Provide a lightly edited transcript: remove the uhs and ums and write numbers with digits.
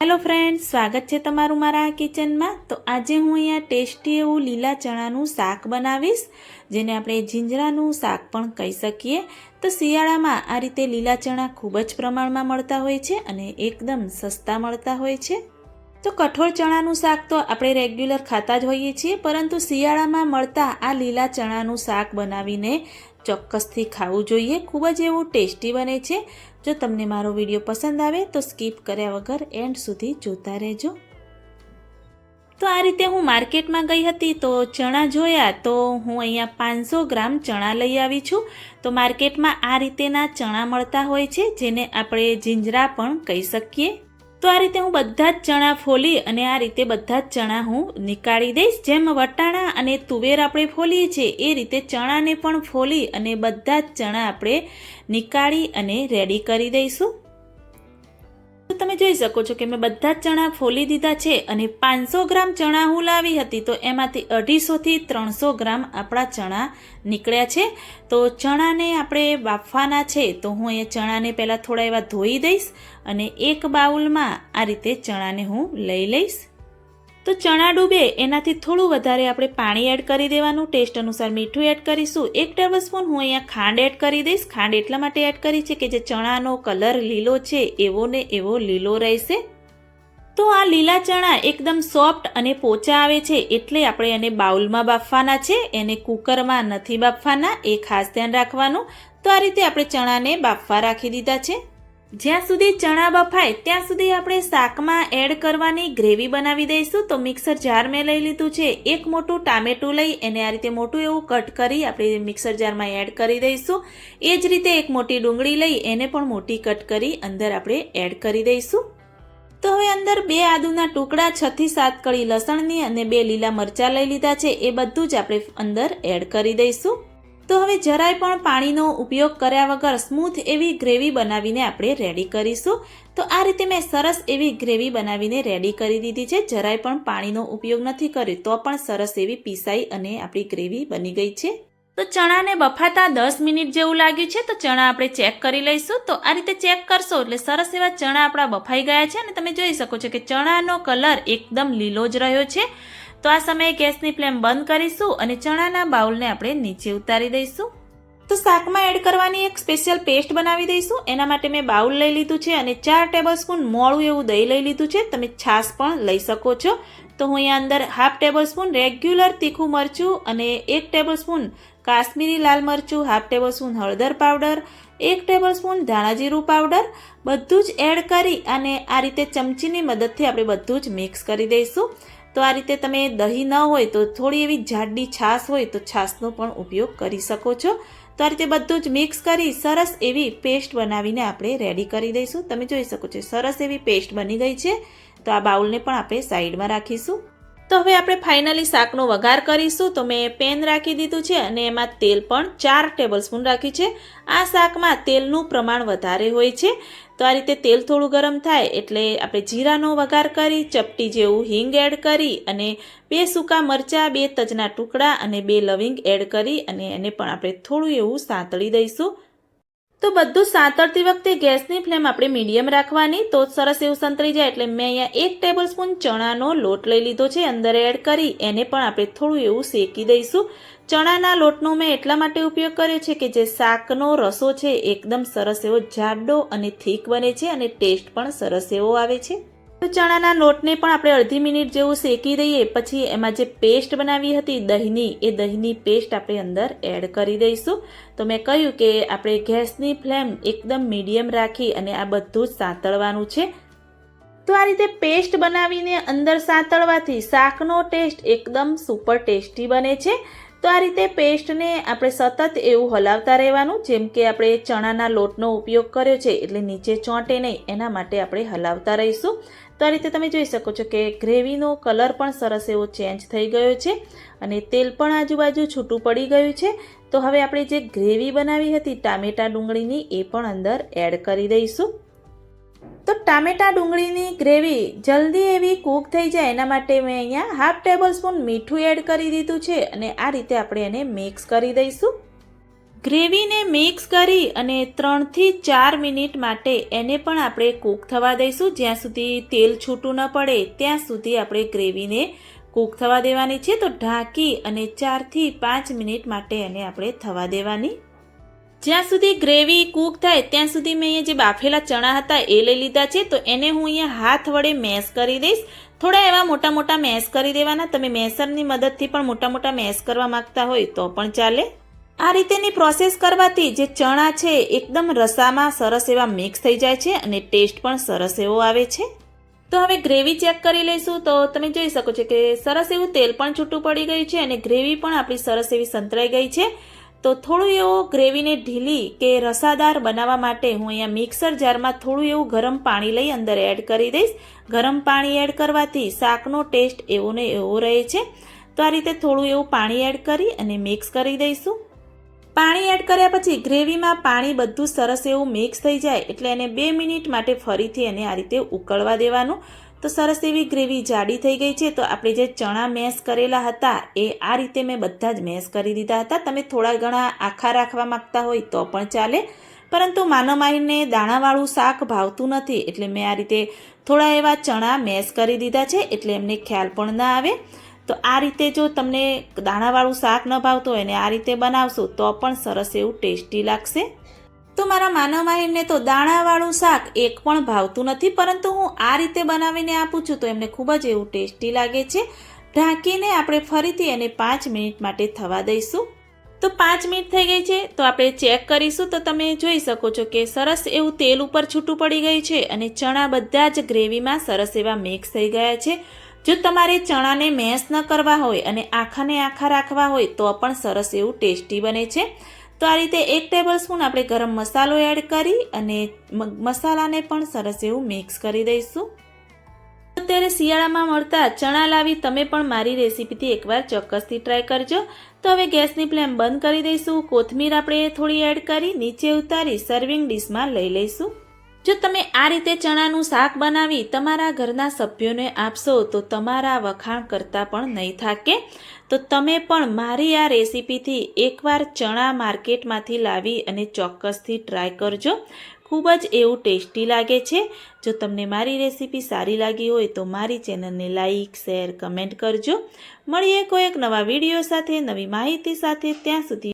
Hello friends, સ્વાગત છે તમારું મારા કિચનમાં। તો આજે હું અહીંયા ટેસ્ટી એવું લીલા ચણાનું શાક બનાવીશ, જેને આપણે જીંજરાનું શાક પણ કહી શકીએ। તો શિયાળામાં આ રીતે લીલા ચણા ખૂબ જ પ્રમાણમાં મળતા હોય છે અને એકદમ સસ્તા મળતા હોય છે। તો કઠોળ ચણાનું શાક તો આપણે રેગ્યુલર ખાતા જ હોઈએ છીએ, પરંતુ શિયાળામાં મળતા આ લીલા ચણાનું શાક બનાવીને ચોક્કસથી ખાવું જોઈએ। ખૂબ જ એવું ટેસ્ટી બને છે। જો તમને મારો વિડીયો પસંદ આવે તો સ્કીપ કર્યા વગર એન્ડ સુધી જોતા રહેજો। તો આ રીતે હું માર્કેટમાં ગઈ હતી તો ચણા જોયા, તો હું અહીંયા 500 ગ્રામ ચણા લઈ આવી છું। તો માર્કેટમાં આ રીતેના ચણા મળતા હોય છે, જેને આપણે જીંજરા પણ કહી શકીએ। તો આ રીતે હું બધા જ ચણા ફોલી અને આ રીતે બધા જ ચણા હું નીકાળી દઈશ। જેમ વટાણા અને તુવેર આપણે ફોલીએ છીએ એ રીતે ચણાને પણ ફોલી અને બધા જ ચણા આપણે નીકાળી અને રેડી કરી દઈશું। તો તમે જોઈ શકો છો કે મેં બધા જ ચણા ફોલી દીધા છે અને 500 ગ્રામ ચણા હું લાવી હતી, તો એમાંથી 250 થી 300 ગ્રામ આપણા ચણા નીકળ્યા છે। તો ચણાને આપણે બાફવાના છે, તો હું અહીંયા ચણાને પહેલાં થોડા એવા ધોઈ દઈશ અને એક બાઉલમાં આ રીતે ચણાને હું લઈ લઈશ। તો ચણા ડૂબે એનાથી થોડું વધારે આપણે પાણી એડ કરી દેવાનું, ટેસ્ટ અનુસાર મીઠું એડ કરીશું। 1 ટેબલસ્પૂન હું અહીંયા ખાંડ એડ કરી દઈશ। ખાંડ એટલા માટે એડ કરી છે કે જે ચણાનો કલર લીલો છે એવો ને એવો લીલો રહેશે। તો આ લીલા ચણા એકદમ સોફ્ટ અને પોચા આવે છે, એટલે આપણે એને બાઉલમાં બાફવાના છે, એને કુકરમાં નથી બાફવાના, એ ખાસ ધ્યાન રાખવાનું। તો આ રીતે આપણે ચણાને બાફવા રાખી દીધા છે। જ્યાં સુધી ચણા બફાય ત્યાં સુધી આપણે શાકમાં એડ કરવાની ગ્રેવી બનાવી દઈશું। તો મિક્સર જાર મેં લઈ લીધું છે। એક મોટું ટામેટું લઈ એને આ રીતે મોટું એવું કટ કરી આપણે મિક્સર જારમાં એડ કરી દઈશું। એ જ રીતે એક મોટી ડુંગળી લઈ એને પણ મોટી કટ કરી અંદર આપણે એડ કરી દઈશું। તો હવે અંદર 2 આદુના ટુકડા, 6 થી 7 કળી લસણની અને 2 લીલા મરચાં લઈ લીધા છે, એ બધું જ આપણે અંદર એડ કરી દઈશું। તો હવે જરાય પણ પાણીનો ઉપયોગ કર્યા વગર સ્મૂથ એવી ગ્રેવી બનાવીને આપણે રેડી કરીશું। તો આ રીતે મેં સરસ એવી ગ્રેવી બનાવીને રેડી કરી દીધી છે, જરાય પણ પાણીનો ઉપયોગ નથી કર્યો, તો પણ સરસ એવી પીસાઈ અને આપણી ગ્રેવી બની ગઈ છે। તો ચણાને બફાતા 10 મિનિટ જેવું લાગ્યું છે, તો ચણા આપણે ચેક કરી લઈશું। તો આ રીતે ચેક કરશો એટલે સરસ એવા ચણા આપણા બફાઈ ગયા છે અને તમે જોઈ શકો છો કે ચણાનો કલર એકદમ લીલો જ રહ્યો છે। તો આ સમયે ગેસની ફ્લેમ બંધ કરીશું અને ચણાના બાઉલને આપણે નીચે ઉતારી દઈશું। તો શાકમાં એડ કરવાની એક સ્પેશિયલ પેસ્ટ બનાવી દઈશું। એના માટે મેં બાઉલ લઈ લીધું છે અને 4 ટેબલસ્પૂન મોળું એવું દહીં લઈ લીધું છે, તમે છાશ પણ લઈ શકો છો। તો હું અહીંયા અંદર 1/2 ટેબલસ્પૂન રેગ્યુલર તીખું મરચું અને 1 ટેબલસ્પૂન કાશ્મીરી લાલ મરચું, 1/2 ટેબલસ્પૂન હળદર પાવડર, 1 ટેબલસ્પૂન ધાણાજીરું પાવડર બધું જ એડ કરી અને આ રીતે ચમચીની મદદથી આપણે બધું જ મિક્સ કરી દઈશું। તો આ રીતે તમે દહીં ન હોય તો થોડી એવી જાડી છાશ હોય તો છાશનો પણ ઉપયોગ કરી શકો છો। તો આ રીતે બધું જ મિક્સ કરી સરસ એવી પેસ્ટ બનાવીને આપણે રેડી કરી દઈશું। તમે જોઈ શકો છો સરસ એવી પેસ્ટ બની ગઈ છે। તો આ બાઉલને પણ આપણે સાઈડમાં રાખીશું। તો હવે આપણે ફાઇનલી શાકનો વઘાર કરીશું। તો મેં પેન રાખી દીધું છે અને એમાં તેલ પણ 4 ટેબલસ્પૂન રાખ્યું છે। આ શાકમાં તેલનું પ્રમાણ વધારે હોય છે। તો આ રીતે તેલ થોડું ગરમ થાય એટલે આપણે જીરાનો વઘાર કરી, ચપટી જેવું હિંગ એડ કરી અને 2 સૂકા મરચાં, 2 તજના ટુકડા અને 2 લવિંગ એડ કરી અને એને પણ આપણે થોડું એવું સાંતળી દઈશું। તો બધું સાંતળતી વખતે ગેસની ફ્લેમ આપણે મીડિયમ રાખવાની, તો સરસ એવું સંતળી જાય એટલે મેં અહીંયા 1 ટેબલસ્પૂન ચણાનો લોટ લઈ લીધો છે, અંદર એડ કરી એને પણ આપણે થોડું એવું શેકી દઈશું। ચણાના લોટનો મેં એટલા માટે ઉપયોગ કર્યો છે કે જે શાકનો રસો છે એકદમ સરસ એવો જાડો અને થીક બને છે અને ટેસ્ટ પણ સરસ એવો આવે છે। તો ચણાના લોટને પણ આપણે અડધી મિનિટ જેવું શેકી દઈએ, પછી એમાં જે પેસ્ટ બનાવી હતી દહીંની, એ દહીંની પેસ્ટ આપણે અંદર એડ કરી દઈશું। તો મેં કહ્યું કે આપણે ગેસની ફ્લેમ એકદમ મીડિયમ રાખી અને આ બધું જ સાંતળવાનું છે। તો આ રીતે પેસ્ટ બનાવીને અંદર સાંતળવાથી શાકનો ટેસ્ટ એકદમ સુપર ટેસ્ટી બને છે। તો આ રીતે પેસ્ટને આપણે સતત એવું હલાવતા રહેવાનું, જેમ કે આપણે ચણાના લોટનો ઉપયોગ કર્યો છે એટલે નીચે ચોંટે નહીં, એના માટે આપણે હલાવતા રહીશું। તો આ રીતે તમે જોઈ શકો છો કે ગ્રેવીનો કલર પણ સરસ એવો ચેન્જ થઈ ગયો છે અને તેલ પણ આજુબાજુ છૂટું પડી ગયું છે। તો હવે આપણે જે ગ્રેવી બનાવી હતી ટામેટા ડુંગળીની એ પણ અંદર એડ કરી દઈશું। તો ટામેટા ડુંગળીની ગ્રેવી જલ્દી એવી કૂક થઈ જાય એના માટે મેં અહીંયા 1/2 ટેબલસ્પૂન મીઠું એડ કરી દીધું છે અને આ રીતે આપણે એને મિક્સ કરી દઈશું। ગ્રેવીને મિક્સ કરી અને 3 થી 4 મિનિટ માટે એને પણ આપણે કૂક થવા દઈશું. જ્યાં સુધી તેલ છૂટું ન પડે ત્યાં સુધી આપણે ગ્રેવીને કૂક થવા દેવાની છે. તો ઢાંકી અને 4 થી 5 મિનિટ માટે એને આપણે થવા દેવાની. જ્યાં સુધી ગ્રેવી કૂક થાય ત્યાં સુધી મેં અહીંયા જે બાફેલા ચણા હતા એ લઈ લીધા છે. તો એને હું અહીંયા હાથ વડે મેશ કરી દઈશ. થોડા એવા મોટા મોટા મેશ કરી દેવાના. તમે મેસરની મદદથી પણ મોટા મોટા મેશ કરવા માંગતા હોય તો પણ ચાલે. આ રીતેની પ્રોસેસ કરવાથી જે ચણા છે એકદમ રસામાં સરસ એવા મિક્સ થઈ જાય છે અને ટેસ્ટ પણ સરસ એવો આવે છે. તો હવે ગ્રેવી ચેક કરી લઈશું. તો તમે જોઈ શકો છો કે સરસ એવું તેલ પણ છૂટું પડી ગયું છે અને ગ્રેવી પણ આપણી સરસ એવી સંતરાઈ ગઈ છે. તો થોડું એવું ગ્રેવીને ઢીલી કે રસાદાર બનાવવા માટે હું અહીંયા મિક્સર જારમાં થોડું એવું ગરમ પાણી લઈ અંદર એડ કરી દઈશ. ગરમ પાણી એડ કરવાથી શાકનો ટેસ્ટ એવો ને એવો રહે છે. તો આ રીતે થોડું એવું પાણી એડ કરી અને મિક્સ કરી દઈશું. પાણી એડ કર્યા પછી ગ્રેવીમાં પાણી બધું સરસ એવું મિક્સ થઈ જાય એટલે એને 2 મિનિટ માટે ફરીથી એને આ રીતે ઉકળવા દેવાનું. તો સરસ એવી ગ્રેવી જાડી થઈ ગઈ છે. તો આપણે જે ચણા મેશ કરેલા હતા એ આ રીતે મેં બધા જ મેશ કરી દીધા હતા. તમે થોડા ઘણા આખા રાખવા માંગતા હોય તો પણ ચાલે, પરંતુ માનવમાહીને દાણાવાળું શાક ભાવતું નથી એટલે મેં આ રીતે થોડા એવા ચણા મેશ કરી દીધા છે એટલે એમને ખ્યાલ પણ ના આવે. તો આ રીતે જો તમને દાણાવાળું શાક ન ભાવતું હોય ને આ રીતે બનાવશો તો પણ સરસ એવું ટેસ્ટી લાગશે. તો મારા માનવમાહીને તો દાણાવાળું શાક એક પણ ભાવતું નથી, પરંતુ હું આ રીતે બનાવીને આપું છું તો એમને ખૂબ જ એવું ટેસ્ટી લાગે છે. ઢાંકીને આપણે ફરીથી એને 5 મિનિટ માટે થવા દઈશું. તો 5 મિનિટ થઈ ગઈ છે. તો આપણે ચેક કરીશું. તો તમે જોઈ શકો છો કે સરસ એવું તેલ ઉપર છૂટું પડી ગયું છે અને ચણા બધા જ ગ્રેવીમાં સરસ એવા મિક્સ થઈ ગયા છે. જો તમારે ચણાને મેશ ન કરવા હોય અને આખાને આખા રાખવા હોય તો પણ સરસ એવું ટેસ્ટી બને છે. તો આ રીતે 1 ટેબલસ્પૂન આપણે ગરમ મસાલો એડ કરી અને મસાલાને પણ સરસ એવું મિક્સ કરી દઈશું. અત્યારે શિયાળામાં મળતા ચણા લાવી તમે પણ મારી રેસીપીથી એકવાર ચોક્કસથી ટ્રાય કરજો. તો હવે ગેસની ફ્લેમ બંધ કરી દઈશું. કોથમીર આપણે થોડી એડ કરી નીચે ઉતારી સર્વિંગ ડીશમાં લઈ લઈશું. જો તમે આ રીતે ચણાનું શાક બનાવી તમારા ઘરના સભ્યોને આપશો તો તમારા વખાણ કરતાં પણ નહીં થાકે. તો તમે પણ મારી આ રેસીપીથી એકવાર ચણા માર્કેટમાંથી લાવી અને ચોક્કસથી ટ્રાય કરજો. ખૂબ જ એવું ટેસ્ટી લાગે છે. જો તમને મારી રેસીપી સારી લાગી હોય તો મારી ચેનલને લાઈક, શેર, કમેન્ટ કરજો. મળીએ કોઈ એક નવા વિડીયો સાથે, નવી માહિતી સાથે. ત્યાં સુધી